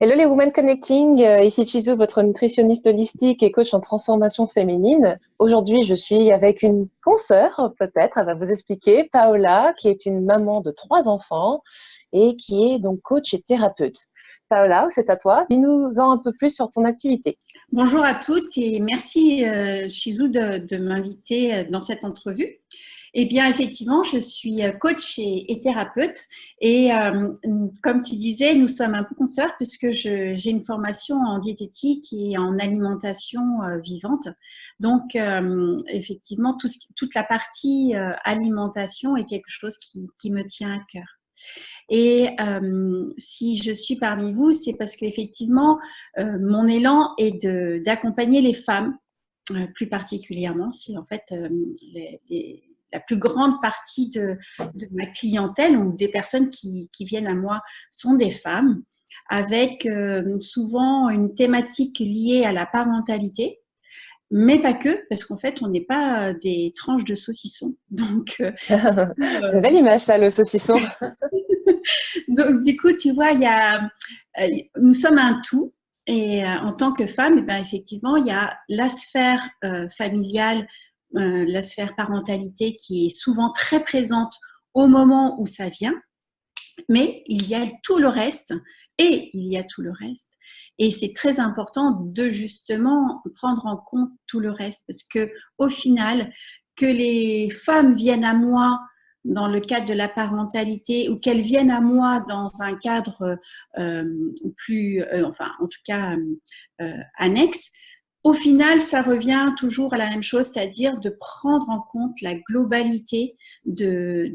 Hello les Women Connecting, ici Chizou, votre nutritionniste holistique et coach en transformation féminine. Aujourd'hui, je suis avec une consoeur, peut-être, elle va vous expliquer, Paola, qui est une maman de 3 enfants et qui est donc coach et thérapeute. Paola, c'est à toi. Dis-nous-en un peu plus sur ton activité. Bonjour à toutes et merci Chizou de m'inviter dans cette entrevue. Eh bien, effectivement, je suis coach et thérapeute et comme tu disais, nous sommes un peu consoeurs puisque j'ai une formation en diététique et en alimentation vivante. Donc, effectivement, toute la partie alimentation est quelque chose qui me tient à cœur. Et si je suis parmi vous, c'est parce qu'effectivement, mon élan est d'accompagner les femmes, plus particulièrement. C'est en fait la plus grande partie de ma clientèle ou des personnes qui viennent à moi sont des femmes avec souvent une thématique liée à la parentalité. Mais pas que, parce qu'en fait, on n'est pas des tranches de saucisson. Donc, C'est une belle image, ça, le saucisson. Donc, du coup, tu vois, nous sommes un tout. Et en tant que femme, eh ben, effectivement, il y a la sphère familiale, la sphère parentalité qui est souvent très présente au moment où ça vient. Mais il y a tout le reste et il y a tout le reste. Et c'est très important de justement prendre en compte tout le reste parce que au final, que les femmes viennent à moi dans le cadre de la parentalité ou qu'elles viennent à moi dans un cadre enfin en tout cas annexe, au final, ça revient toujours à la même chose, c'est-à-dire de prendre en compte la globalité de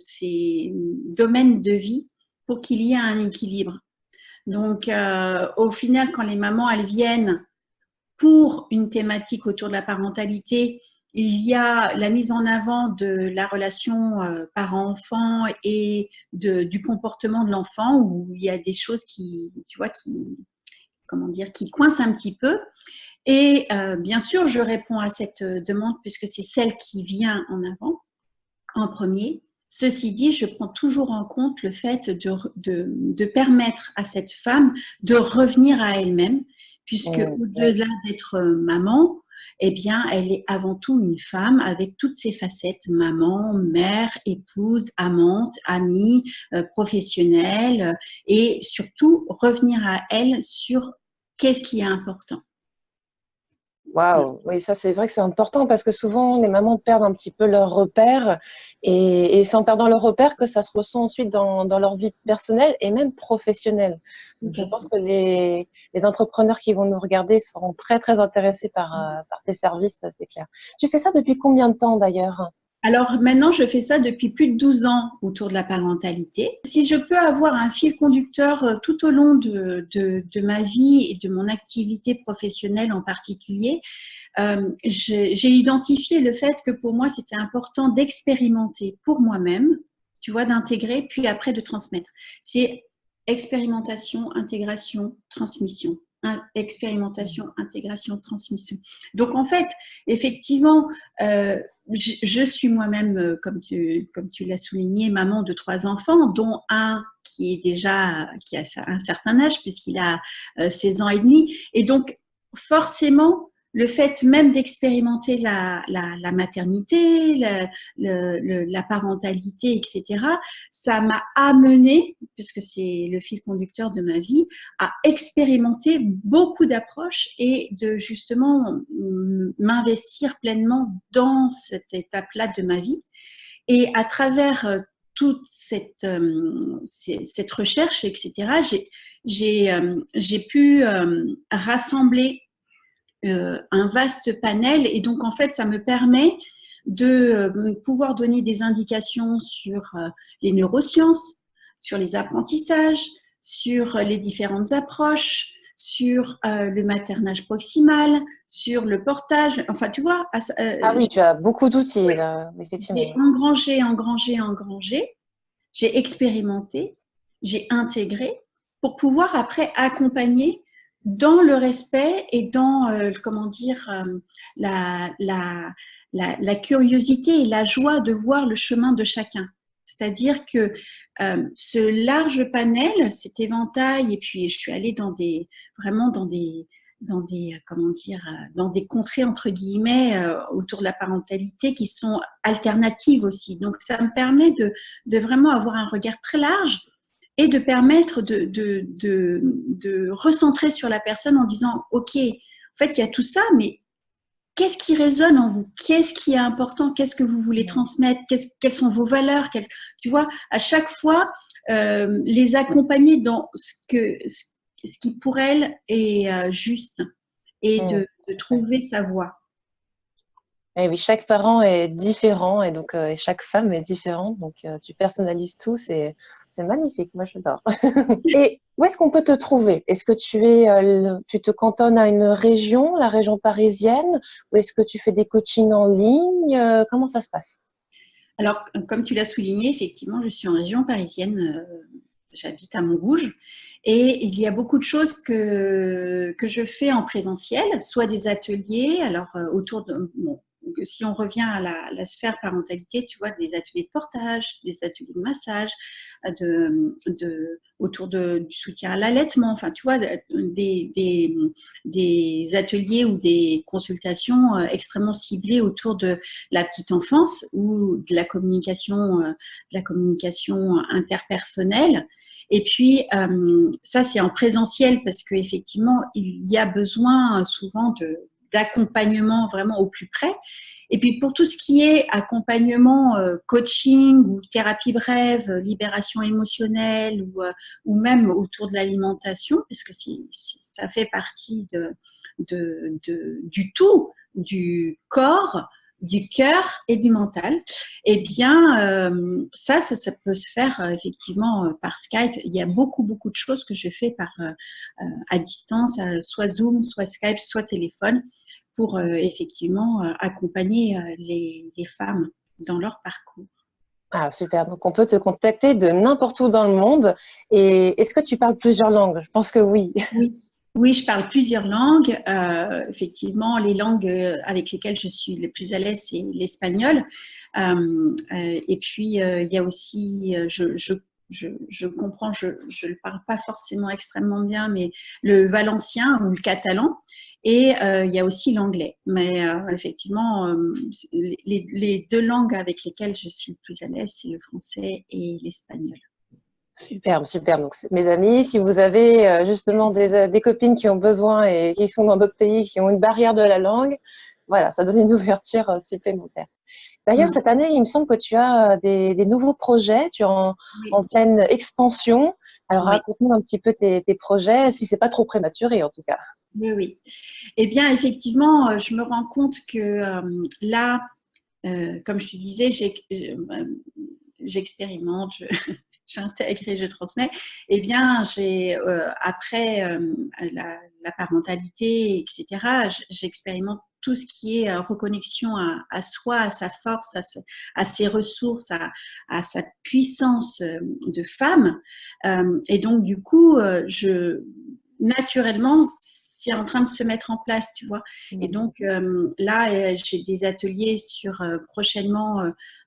ces domaines de vie pour qu'il y ait un équilibre. Donc, au final, quand les mamans, elles viennent pour une thématique autour de la parentalité, il y a la mise en avant de la relation parent-enfant et du comportement de l'enfant où il y a des choses qui, tu vois, comment dire, qui coincent un petit peu. Et bien sûr, je réponds à cette demande puisque c'est celle qui vient en avant, en premier. Ceci dit, je prends toujours en compte le fait de permettre à cette femme de revenir à elle-même, puisque au-delà d'être maman, eh bien, elle est avant tout une femme avec toutes ses facettes, maman, mère, épouse, amante, amie, professionnelle, et surtout revenir à elle sur qu'est-ce qui est important. Waouh, oui, ça c'est vrai que c'est important parce que souvent les mamans perdent un petit peu leurs repères et c'est en perdant leurs repères que ça se ressent ensuite dans leur vie personnelle et même professionnelle. Donc, je pense que les entrepreneurs qui vont nous regarder seront très très intéressés par tes services, ça c'est clair. Tu fais ça depuis combien de temps d'ailleurs? Alors maintenant, je fais ça depuis plus de 12 ans autour de la parentalité. Si je peux avoir un fil conducteur tout au long de ma vie et de mon activité professionnelle en particulier, j'ai identifié le fait que pour moi, c'était important d'expérimenter pour moi-même, tu vois, d'intégrer, puis après de transmettre. C'est expérimentation, intégration, transmission. Expérimentation, intégration, transmission. Donc en fait, effectivement, je suis moi-même, comme tu l'as souligné, maman de 3 enfants, dont un qui a un certain âge puisqu'il a 16 ans et demi. Et donc, forcément, le fait même d'expérimenter la maternité, la parentalité, etc., ça m'a amené, puisque c'est le fil conducteur de ma vie, à expérimenter beaucoup d'approches et de justement m'investir pleinement dans cette étape-là de ma vie. Et à travers toute cette recherche, etc., j'ai pu rassembler un vaste panel et donc en fait ça me permet de pouvoir donner des indications sur les neurosciences, sur les apprentissages, sur les différentes approches, sur le maternage proximal, sur le portage, enfin tu vois. Ah oui, tu as beaucoup d'outils, Oui. J'ai effectivement. engrangé, j'ai expérimenté, j'ai intégré pour pouvoir après accompagner dans le respect et dans, comment dire, la curiosité et la joie de voir le chemin de chacun. C'est-à-dire que ce large panel, cet éventail, et puis je suis allée vraiment comment dire, dans des contrées entre guillemets autour de la parentalité qui sont alternatives aussi. Donc ça me permet de vraiment avoir un regard très large et de permettre de recentrer sur la personne en disant ok, en fait il y a tout ça, mais qu'est-ce qui résonne en vous? Qu'est-ce qui est important? Qu'est-ce que vous voulez transmettre? Quelles sont vos valeurs? Tu vois, à chaque fois, les accompagner dans ce qui pour elle est juste et de trouver sa voie. Et oui, chaque parent est différent et donc et chaque femme est différente. Donc tu personnalises tout, c'est magnifique. Moi, j'adore. Et où est-ce qu'on peut te trouver? Est-ce que tu te cantonnes à une région, la région parisienne, ou est-ce que tu fais des coachings en ligne? Comment ça se passe? Alors, comme tu l'as souligné, effectivement, je suis en région parisienne. J'habite à Montrouge et il y a beaucoup de choses que je fais en présentiel, soit des ateliers, alors autour de… Bon, si on revient à la sphère parentalité, tu vois, des ateliers de portage, des ateliers de massage, autour du soutien à l'allaitement, enfin, tu vois, des ateliers ou des consultations extrêmement ciblées autour de la petite enfance ou de la communication interpersonnelle. Et puis, ça, c'est en présentiel parce qu'effectivement, il y a besoin souvent d'accompagnement vraiment au plus près. Et puis, pour tout ce qui est accompagnement, coaching ou thérapie brève, libération émotionnelle ou même autour de l'alimentation, parce que ça fait partie du tout, du corps, du cœur et du mental, eh bien, ça peut se faire effectivement par Skype. Il y a beaucoup de choses que je fais à distance, soit Zoom, soit Skype, soit téléphone, pour effectivement accompagner les femmes dans leur parcours. Ah, super. Donc, on peut te contacter de n'importe où dans le monde. Et est-ce que tu parles plusieurs langues? Je pense que oui. Oui, je parle plusieurs langues. Effectivement, les langues avec lesquelles je suis le plus à l'aise, c'est l'espagnol. Et puis, il y a aussi, je comprends, je ne le parle pas forcément extrêmement bien, mais le valencien ou le catalan. Et il y a aussi l'anglais. Mais effectivement, les deux langues avec lesquelles je suis le plus à l'aise, c'est le français et l'espagnol. Superbe, superbe. Donc, mes amis, si vous avez justement des copines qui ont besoin et qui sont dans d'autres pays, qui ont une barrière de la langue, voilà, ça donne une ouverture supplémentaire. D'ailleurs, cette année, il me semble que tu as des nouveaux projets, tu es en pleine expansion. Alors, raconte-nous un petit peu tes projets, si c'est pas trop prématuré en tout cas. Oui. Eh bien, effectivement, je me rends compte que là, comme je te disais, j'expérimente, j'intègre et je transmets. Eh bien, après la parentalité, etc., j'expérimente tout ce qui est reconnexion à soi, à sa force, à ses ressources, à sa puissance de femme. Et donc, du coup, naturellement, c'est en train de se mettre en place, tu vois. Et donc, là, j'ai des ateliers prochainement.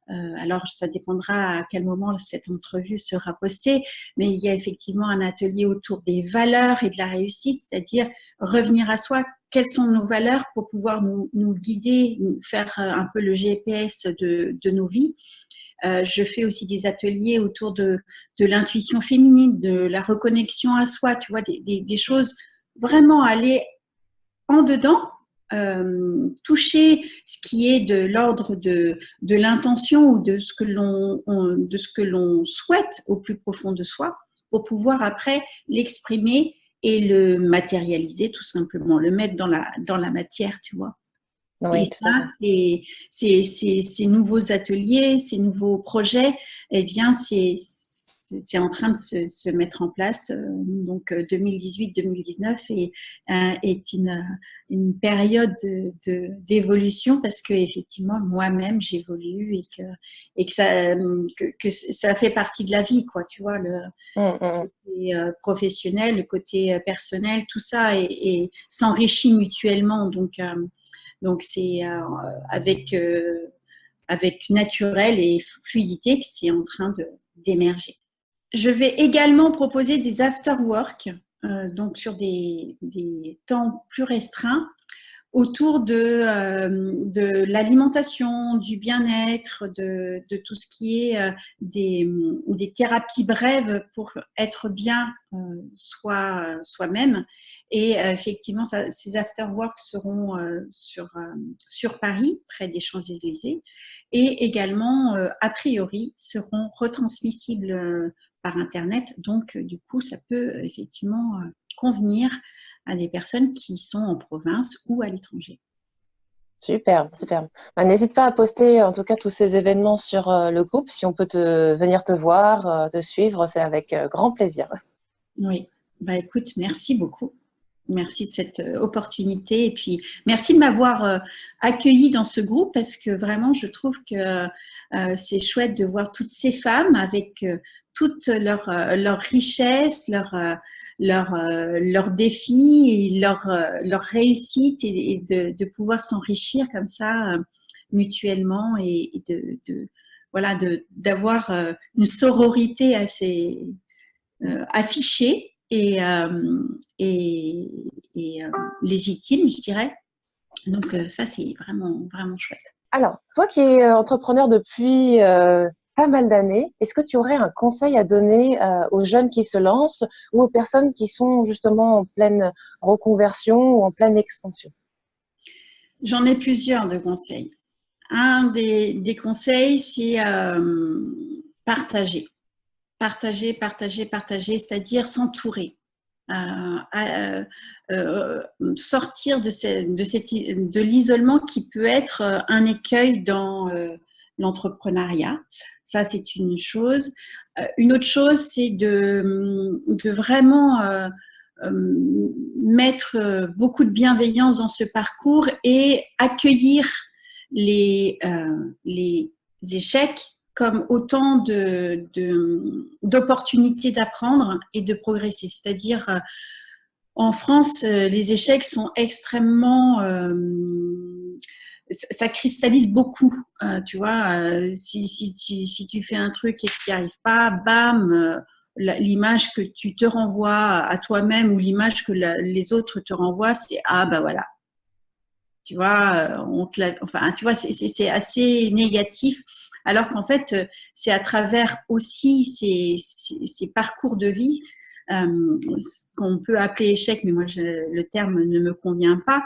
Alors, ça dépendra à quel moment cette entrevue sera postée, mais il y a effectivement un atelier autour des valeurs et de la réussite, c'est-à-dire revenir à soi. Quelles sont nos valeurs pour pouvoir nous guider, faire un peu le GPS de nos vies. Je fais aussi des ateliers autour de l'intuition féminine, de la reconnexion à soi, tu vois, des choses vraiment aller en dedans, toucher ce qui est de l'ordre de l'intention ou de ce que l'on souhaite au plus profond de soi, pour pouvoir après l'exprimer et le matérialiser tout simplement, le mettre dans la matière, tu vois. Oui, et ça, ces nouveaux ateliers, ces nouveaux projets, eh bien, c'est en train de se mettre en place. Donc, 2018-2019 est une période d'évolution parce que effectivement, moi-même, j'évolue et que ça fait partie de la vie, quoi. Tu vois, le côté professionnel, le côté personnel, tout ça et s'enrichit mutuellement. Donc, c'est avec naturel et fluidité que c'est en train d'émerger. Je vais également proposer des after-work, donc sur des temps plus restreints, autour de l'alimentation, du bien-être, de tout ce qui est des thérapies brèves pour être bien soi-même. Et effectivement, ces after-work seront sur Paris, près des Champs-Élysées, et également, a priori, seront retransmissibles par Internet. Donc, du coup, ça peut effectivement convenir à des personnes qui sont en province ou à l'étranger. Super, super. Bah, n'hésite pas à poster en tout cas tous ces événements sur le groupe. Si on peut venir te voir, te suivre, c'est avec grand plaisir. Oui, bah, écoute, merci beaucoup. Merci de cette opportunité et puis merci de m'avoir accueillie dans ce groupe parce que vraiment je trouve que c'est chouette de voir toutes ces femmes avec toute leur richesse, leurs défis, leur réussite et de pouvoir s'enrichir comme ça mutuellement et voilà, d'avoir une sororité assez affichée et légitime, je dirais. Donc ça, c'est vraiment, vraiment chouette. Alors, toi qui es entrepreneur depuis pas mal d'années, est-ce que tu aurais un conseil à donner aux jeunes qui se lancent ou aux personnes qui sont justement en pleine reconversion ou en pleine expansion? J'en ai plusieurs de conseils. Un des conseils, c'est partager. Partager, partager, partager, c'est-à-dire s'entourer. Sortir de l'isolement qui peut être un écueil dans l'entrepreneuriat. Ça, c'est une chose. Une autre chose, c'est de vraiment mettre beaucoup de bienveillance dans ce parcours et accueillir les échecs comme autant d'opportunités d'apprendre et de progresser. C'est-à-dire, en France, les échecs sont extrêmement... ça cristallise beaucoup. Tu vois, si tu fais un truc et que tu n'y arrives pas, bam, l'image que tu te renvoies à toi-même ou l'image que les autres te renvoient, c'est « Ah, bah voilà ». Tu vois, enfin, tu vois, c'est assez négatif. Alors qu'en fait, c'est à travers aussi ces parcours de vie, ce qu'on peut appeler échec, mais moi, le terme ne me convient pas.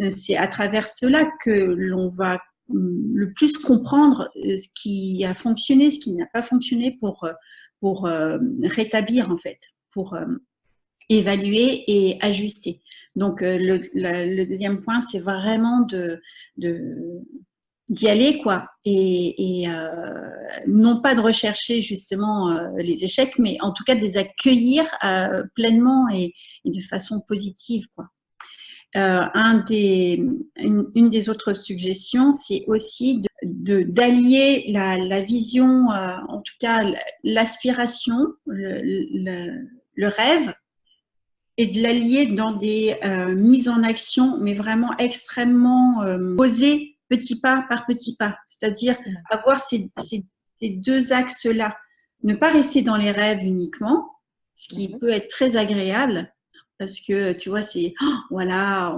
C'est à travers cela que l'on va le plus comprendre ce qui a fonctionné, ce qui n'a pas fonctionné pour rétablir, en fait, pour évaluer et ajuster. Donc, le deuxième point, c'est vraiment d'y aller, quoi, et non pas de rechercher justement les échecs, mais en tout cas de les accueillir pleinement et de façon positive, quoi. Une des autres suggestions, c'est aussi d'allier la vision, en tout cas l'aspiration, le rêve, et de l'allier dans des mises en action, mais vraiment extrêmement posées, petit pas par petit pas. C'est-à-dire avoir ces deux axes-là. Ne pas rester dans les rêves uniquement, ce qui peut être très agréable, parce que, tu vois, c'est, oh, voilà,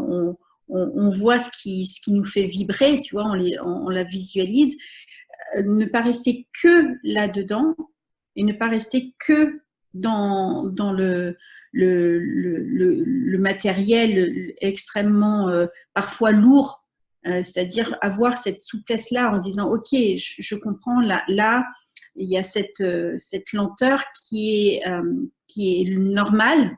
on voit ce qui nous fait vibrer, tu vois, on la visualise. Ne pas rester que là-dedans et ne pas rester que dans le matériel extrêmement parfois lourd, c'est-à-dire avoir cette souplesse-là en disant ok, je comprends, là il y a cette lenteur qui est normale.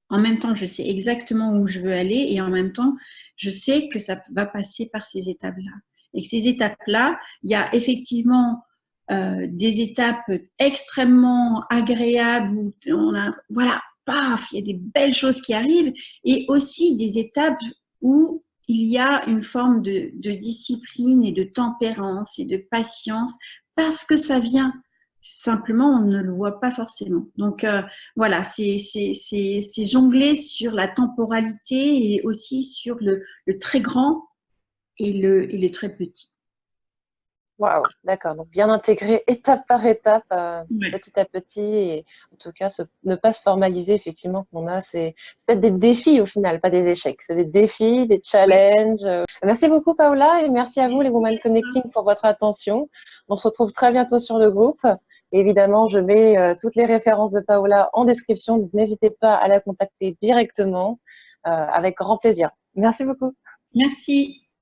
En même temps, je sais exactement où je veux aller et en même temps, je sais que ça va passer par ces étapes-là. Et que ces étapes-là, il y a effectivement des étapes extrêmement agréables où on a, voilà, paf, il y a des belles choses qui arrivent, et aussi des étapes où il y a une forme de discipline et de tempérance et de patience parce que ça vient. Simplement, on ne le voit pas forcément. Donc, voilà, c'est jongler sur la temporalité et aussi sur le très grand et le très petit. Waouh, d'accord. Donc bien intégrer étape par étape, Ouais. petit à petit, et en tout cas ne pas se formaliser effectivement qu'on a. C'est peut-être des défis au final, pas des échecs. C'est des défis, des Oui. challenges. Merci beaucoup Paola et merci à vous les Merci Women à toi. Connecting pour votre attention. On se retrouve très bientôt sur le groupe. Et évidemment, je mets toutes les références de Paola en description. Donc n'hésitez pas à la contacter directement avec grand plaisir. Merci beaucoup. Merci.